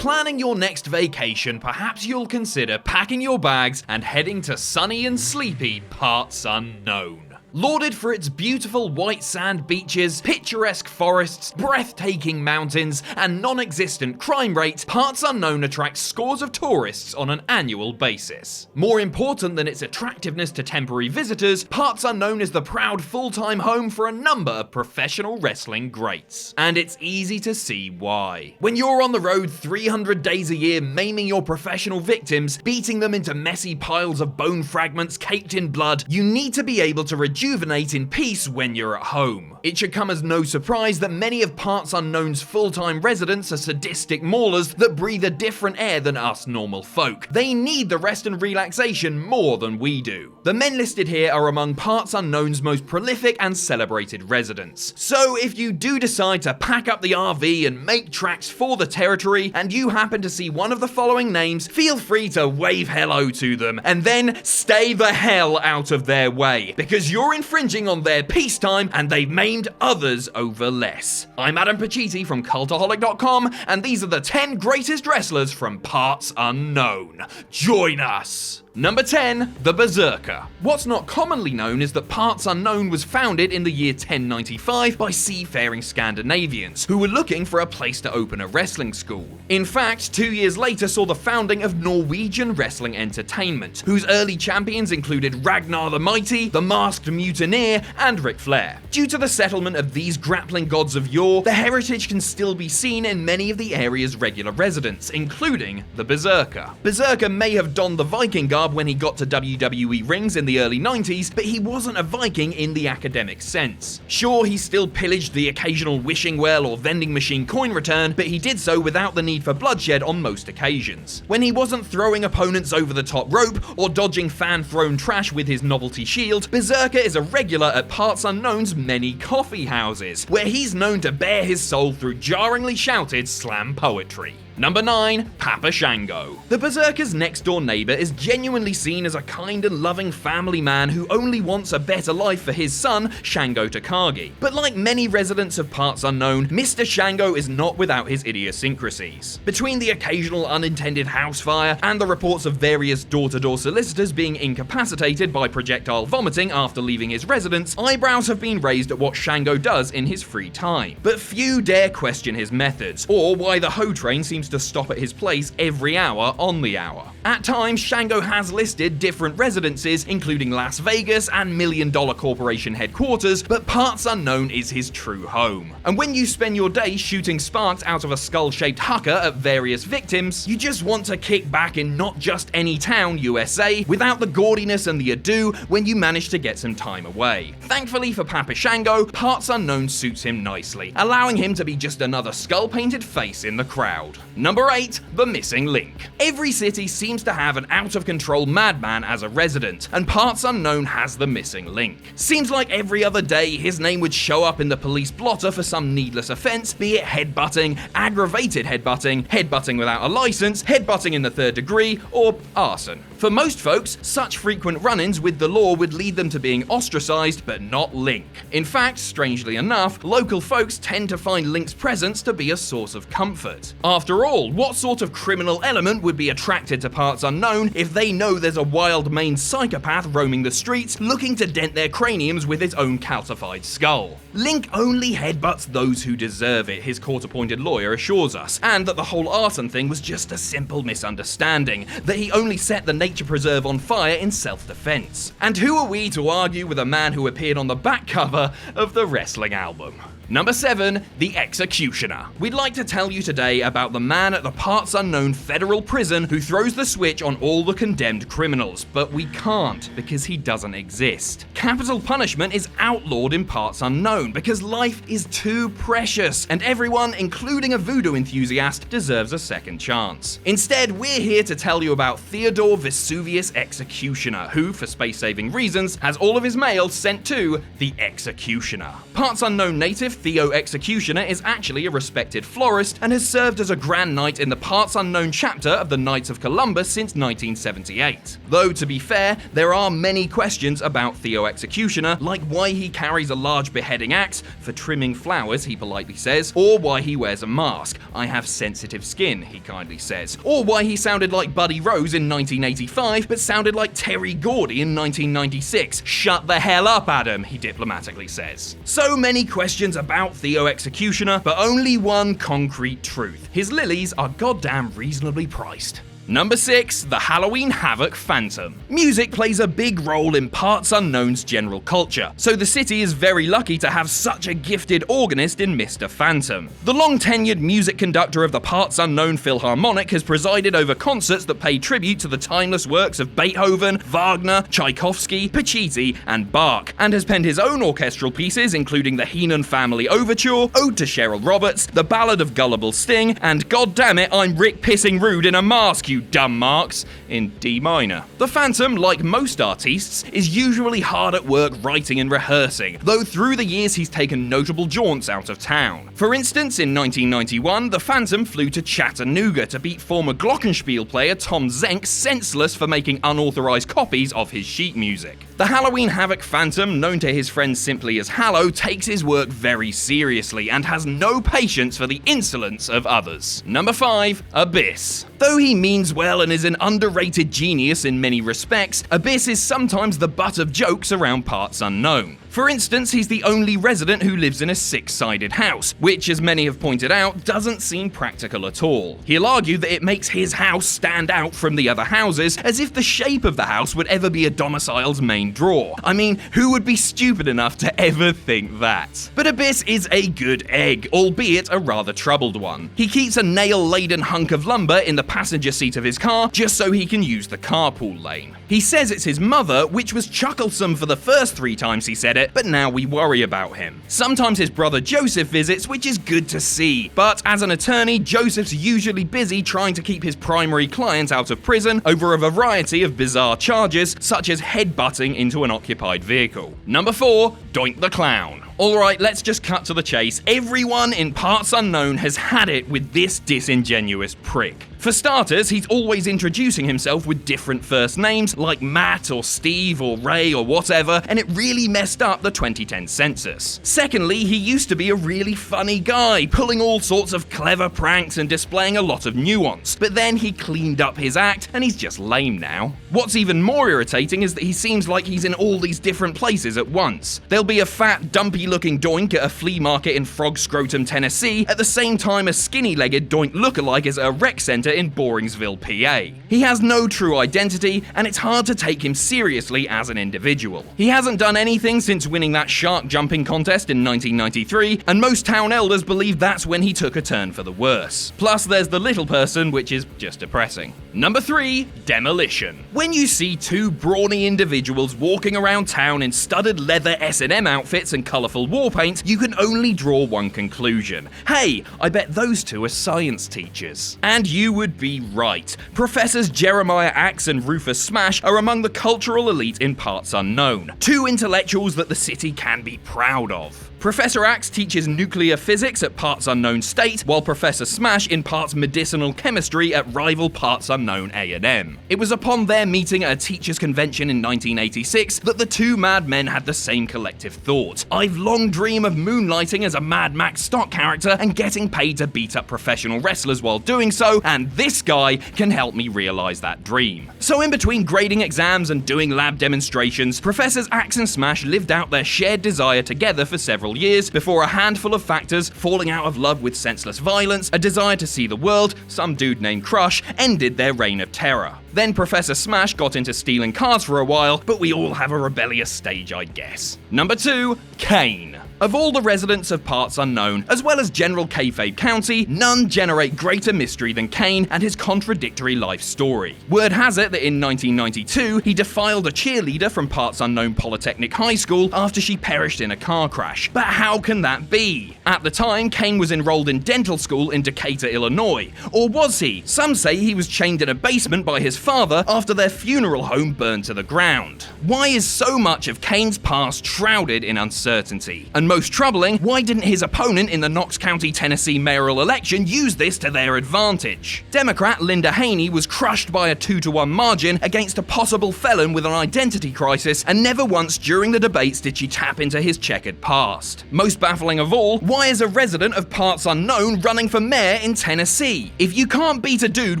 planning your next vacation, perhaps you'll consider packing your bags and heading to sunny and sleepy parts unknown. Lauded for its beautiful white sand beaches, picturesque forests, breathtaking mountains, and non-existent crime rate, Parts Unknown attracts scores of tourists on an annual basis. More important than its attractiveness to temporary visitors, Parts Unknown is the proud full-time home for a number of professional wrestling greats. And it's easy to see why. When you're on the road 300 days a year maiming your professional victims, beating them into messy piles of bone fragments caked in blood, you need to be able to rejuvenate in peace when you're at home. It should come as no surprise that many of Parts Unknown's full-time residents are sadistic maulers that breathe a different air than us normal folk. They need the rest and relaxation more than we do. The men listed here are among Parts Unknown's most prolific and celebrated residents. So if you do decide to pack up the RV and make tracks for the territory, and you happen to see one of the following names, feel free to wave hello to them, and then stay the hell out of their way, because you're infringing on their peacetime and they've maimed others over less. I'm Adam Pacitti from Cultaholic.com, and these are the 10 greatest wrestlers from Parts Unknown. Join us! Number 10, the Berserker. What's not commonly known is that Parts Unknown was founded in the year 1095 by seafaring Scandinavians who were looking for a place to open a wrestling school. In fact, 2 years later saw the founding of Norwegian Wrestling Entertainment, whose early champions included Ragnar the Mighty, the Masked Mutineer, and Ric Flair. Due to the settlement of these grappling gods of yore, the heritage can still be seen in many of the area's regular residents, including the Berserker. Berserker may have donned the Viking garb when he got to WWE rings in the early 90s, but he wasn't a Viking in the academic sense. Sure, he still pillaged the occasional wishing well or vending machine coin return, but he did so without the need for bloodshed on most occasions. When he wasn't throwing opponents over the top rope or dodging fan-thrown trash with his novelty shield, Berserker is a regular at Parts Unknown's many coffee houses, where he's known to bare his soul through jarringly shouted slam poetry. Number 9, Papa Shango. The Berserker's next-door neighbor is genuinely seen as a kind and loving family man who only wants a better life for his son, Shango Takagi. But like many residents of Parts Unknown, Mr. Shango is not without his idiosyncrasies. Between the occasional unintended house fire and the reports of various door-to-door solicitors being incapacitated by projectile vomiting after leaving his residence, eyebrows have been raised at what Shango does in his free time. But few dare question his methods, or why the Ho train seems to stop at his place every hour on the hour. At times, Shango has listed different residences, including Las Vegas and $1 Million Corporation headquarters, but Parts Unknown is his true home. And when you spend your day shooting sparks out of a skull-shaped hucker at various victims, you just want to kick back in not just any town, USA, without the gaudiness and the ado when you manage to get some time away. Thankfully for Papa Shango, Parts Unknown suits him nicely, allowing him to be just another skull-painted face in the crowd. Number 8, the missing link. Every city seems to have an out-of-control madman as a resident, and Parts Unknown has the missing link. Seems like every other day his name would show up in the police blotter for some needless offense, be it headbutting, aggravated headbutting, headbutting without a license, headbutting in the third degree, or arson. For most folks, such frequent run-ins with the law would lead them to being ostracized, but not Link. In fact, strangely enough, local folks tend to find Link's presence to be a source of comfort. After all, what sort of criminal element would be attracted to Parts Unknown if they know there's a wild-maned psychopath roaming the streets looking to dent their craniums with his own calcified skull? Link only headbutts those who deserve it, his court-appointed lawyer assures us, and that the whole arson thing was just a simple misunderstanding, that he only set the nature preserve on fire in self-defense. And who are we to argue with a man who appeared on the back cover of the wrestling album? Number 7, the Executioner. We'd like to tell you today about the man at the Parts Unknown federal prison who throws the switch on all the condemned criminals, but we can't because he doesn't exist. Capital punishment is outlawed in Parts Unknown because life is too precious, and everyone, including a voodoo enthusiast, deserves a second chance. Instead, we're here to tell you about Theodore Vesuvius Executioner, who, for space-saving reasons, has all of his mail sent to the Executioner. Parts Unknown native Theo Executioner is actually a respected florist and has served as a Grand Knight in the Parts Unknown chapter of the Knights of Columbus since 1978. Though, to be fair, there are many questions about Theo Executioner, like why he carries a large beheading axe, for trimming flowers, he politely says, or why he wears a mask. I have sensitive skin, he kindly says. Or why he sounded like Buddy Rose in 1985, but sounded like Terry Gordy in 1996. Shut the hell up, Adam, he diplomatically says. So many questions about Theo Executioner, but only one concrete truth. His lilies are goddamn reasonably priced. Number 6, the Halloween Havoc Phantom. Music plays a big role in Parts Unknown's general culture, so the city is very lucky to have such a gifted organist in Mr. Phantom. The long-tenured music conductor of the Parts Unknown Philharmonic has presided over concerts that pay tribute to the timeless works of Beethoven, Wagner, Tchaikovsky, Pacitti, and Bach, and has penned his own orchestral pieces including the Heenan Family Overture, Ode to Cheryl Roberts, The Ballad of Gullible Sting, and Goddammit, I'm Rick Pissing Rude in a Mask, you dumb marks, in D minor. The Phantom, like most artists, is usually hard at work writing and rehearsing, though through the years he's taken notable jaunts out of town. For instance, in 1991, the Phantom flew to Chattanooga to beat former Glockenspiel player Tom Zenk senseless for making unauthorized copies of his sheet music. The Halloween Havoc Phantom, known to his friends simply as Hallow, takes his work very seriously and has no patience for the insolence of others. Number 5, Abyss. Though he means well and is an underrated genius in many respects, Abyss is sometimes the butt of jokes around Parts Unknown. For instance, he's the only resident who lives in a 6-sided house, which, as many have pointed out, doesn't seem practical at all. He'll argue that it makes his house stand out from the other houses, as if the shape of the house would ever be a domicile's main draw. I mean, who would be stupid enough to ever think that? But Abyss is a good egg, albeit a rather troubled one. He keeps a nail-laden hunk of lumber in the passenger seat of his car just so he can use the carpool lane. He says it's his mother, which was chucklesome for the first 3 times he said it, but now we worry about him. Sometimes his brother Joseph visits, which is good to see, but as an attorney, Joseph's usually busy trying to keep his primary client out of prison over a variety of bizarre charges, such as headbutting into an occupied vehicle. Number 4, Doink the Clown. Alright, let's just cut to the chase. Everyone in Parts Unknown has had it with this disingenuous prick. For starters, he's always introducing himself with different first names, like Matt or Steve or Ray or whatever, and it really messed up the 2010 census. Secondly, he used to be a really funny guy, pulling all sorts of clever pranks and displaying a lot of nuance, but then he cleaned up his act, and he's just lame now. What's even more irritating is that he seems like he's in all these different places at once. There'll be a fat, dumpy-looking Doink at a flea market in Frog Scrotum, Tennessee, at the same time a skinny-legged Doink lookalike is at a rec center in Boringsville, PA. He has no true identity, and it's hard to take him seriously as an individual. He hasn't done anything since winning that shark jumping contest in 1993, and most town elders believe that's when he took a turn for the worse. Plus, there's the little person, which is just depressing. Number 3, Demolition. When you see 2 brawny individuals walking around town in studded leather S&M outfits and colourful war paint, you can only draw one conclusion. Hey, I bet those 2 are science teachers. And you would be right. Professors Jeremiah Axe and Rufus Smash are among the cultural elite in Parts Unknown. 2 intellectuals that the city can be proud of. Professor Axe teaches nuclear physics at Parts Unknown State, while Professor Smash imparts medicinal chemistry at rival Parts Unknown A&M. It was upon their meeting at a teachers' convention in 1986 that the 2 madmen had the same collective thought. I've long dreamed of moonlighting as a Mad Max stock character and getting paid to beat up professional wrestlers while doing so, and this guy can help me realize that dream. So in between grading exams and doing lab demonstrations, Professors Axe and Smash lived out their shared desire together for several years before a handful of factors, falling out of love with senseless violence, a desire to see the world, some dude named Crush, ended their reign of terror. Then Professor Smash got into stealing cars for a while, but we all have a rebellious stage, I guess. Number 2, Kane. Of all the residents of Parts Unknown, as well as general Kayfabe County, none generate greater mystery than Kane and his contradictory life story. Word has it that in 1992, he defiled a cheerleader from Parts Unknown Polytechnic High School after she perished in a car crash. But how can that be? At the time, Kane was enrolled in dental school in Decatur, Illinois. Or was he? Some say he was chained in a basement by his father after their funeral home burned to the ground. Why is so much of Kane's past shrouded in uncertainty? And most troubling, why didn't his opponent in the Knox County, Tennessee mayoral election use this to their advantage? Democrat Linda Haney was crushed by a 2-to-1 margin against a possible felon with an identity crisis, and never once during the debates did she tap into his checkered past. Most baffling of all, why is a resident of Parts Unknown running for mayor in Tennessee? If you can't beat a dude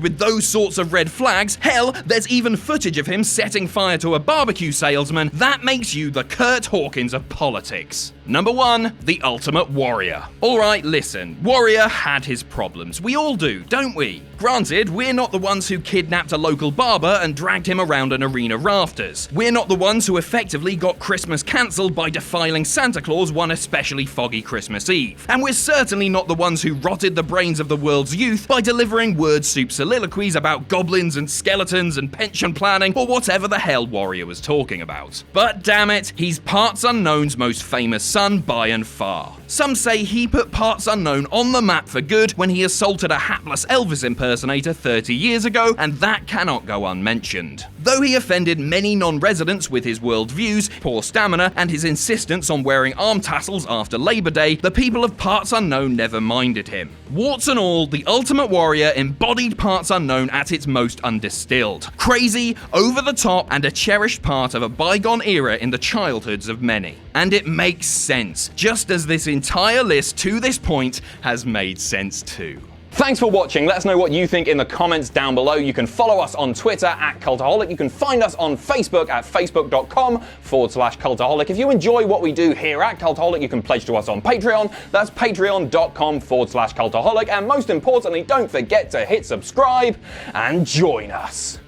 with those sorts of red flags, hell, there's even footage of him setting fire to a barbecue salesman. That makes you the Kurt Hawkins of politics. Number 1, the Ultimate Warrior. Alright, listen, Warrior had his problems. We all do, don't we? Granted, we're not the ones who kidnapped a local barber and dragged him around an arena rafters. We're not the ones who effectively got Christmas cancelled by defiling Santa Claus one especially foggy Christmas Eve. And we're certainly not the ones who rotted the brains of the world's youth by delivering word soup soliloquies about goblins and skeletons and pension planning or whatever the hell Warrior was talking about. But damn it, he's Parts Unknown's most famous son by and far. Some say he put Parts Unknown on the map for good when he assaulted a hapless Elvis impersonator 30 years ago, and that cannot go unmentioned. Though he offended many non-residents with his worldviews, poor stamina, and his insistence on wearing arm tassels after Labor Day, the people of Parts Unknown never minded him. Warts and all, the Ultimate Warrior embodied Parts Unknown at its most undistilled. Crazy, over the top, and a cherished part of a bygone era in the childhoods of many. And it makes sense, just as this entire list to this point has made sense too. Thanks for watching. Let us know what you think in the comments down below. You can follow us on Twitter at Cultaholic. You can find us on Facebook at facebook.com/Cultaholic. If you enjoy what we do here at Cultaholic, you can pledge to us on Patreon. That's patreon.com/Cultaholic. And most importantly, don't forget to hit subscribe and join us.